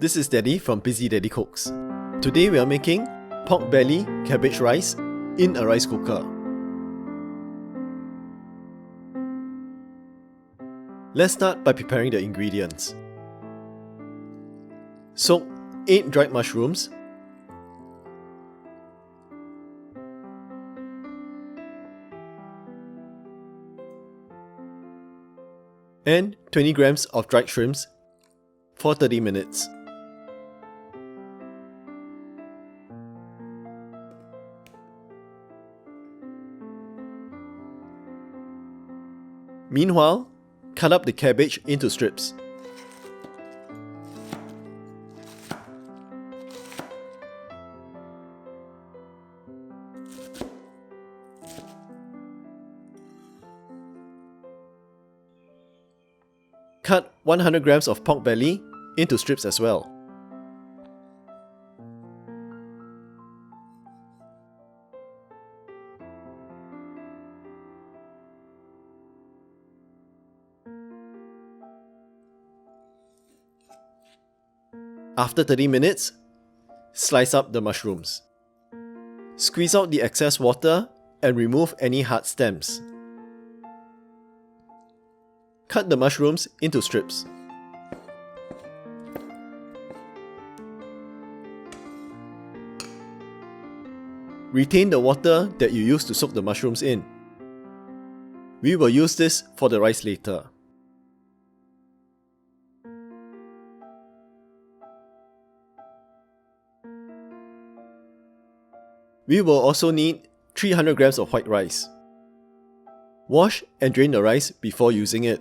This is Daddy from Busy Daddy Cooks. Today we are making pork belly cabbage rice in a rice cooker. Let's start by preparing the ingredients. Soak 8 dried mushrooms, and 20 grams of dried shrimps for 30 minutes. Meanwhile, cut up the cabbage into strips. Cut 100 grams of pork belly into strips as well. After 30 minutes, slice up the mushrooms. Squeeze out the excess water and remove any hard stems. Cut the mushrooms into strips. Retain the water that you used to soak the mushrooms in. We will use this for the rice later. We will also need 300 grams of white rice. Wash and drain the rice before using it.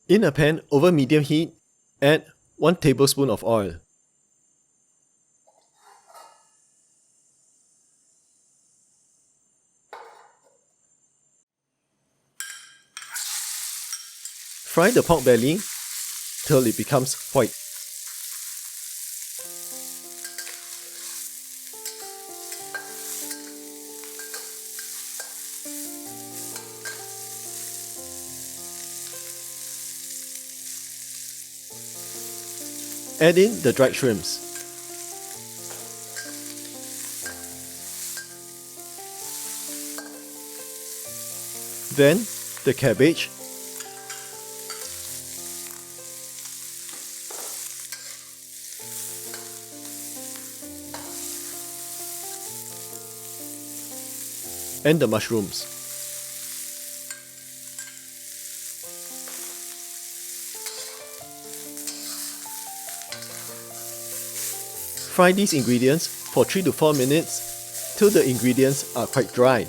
In a pan over medium heat, add 1 tablespoon of oil. Fry the pork belly till it becomes white. Add in the dried shrimps. Then the cabbage, and the mushrooms. Fry these ingredients for 3 to 4 minutes till the ingredients are quite dry.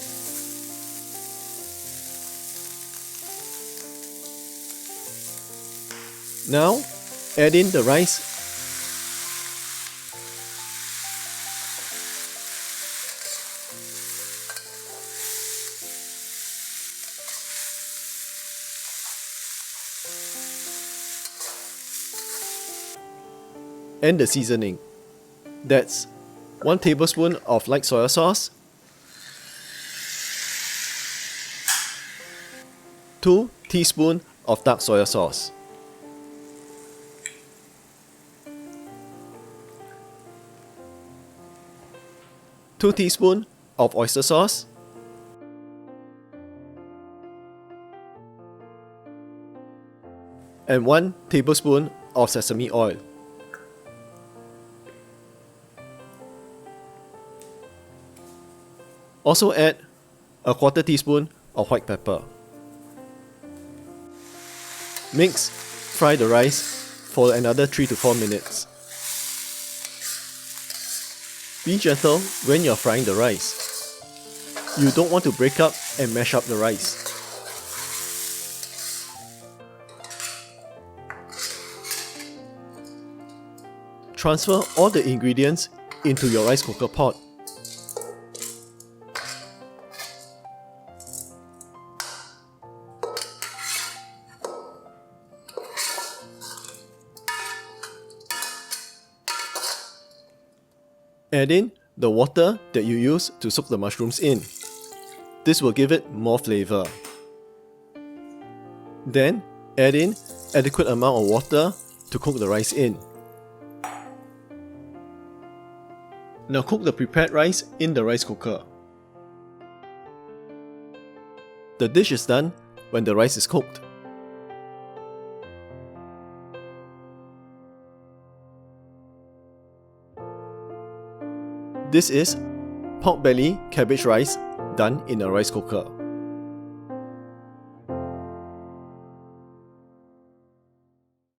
Now, add in the rice and the seasoning. That's 1 tablespoon of light soy sauce, 2 teaspoons of dark soy sauce, two teaspoons of oyster sauce, and 1 tablespoon of sesame oil. Also add a 1/4 teaspoon of white pepper. Mix, fry the rice for another 3 to 4 minutes. Be gentle when you're frying the rice. You don't want to break up and mash up the rice. Transfer all the ingredients into your rice cooker pot. Add in the water that you use to soak the mushrooms in. This will give it more flavor. Then, add in adequate amount of water to cook the rice in. Now cook the prepared rice in the rice cooker. The dish is done when the rice is cooked. This is pork belly cabbage rice done in a rice cooker.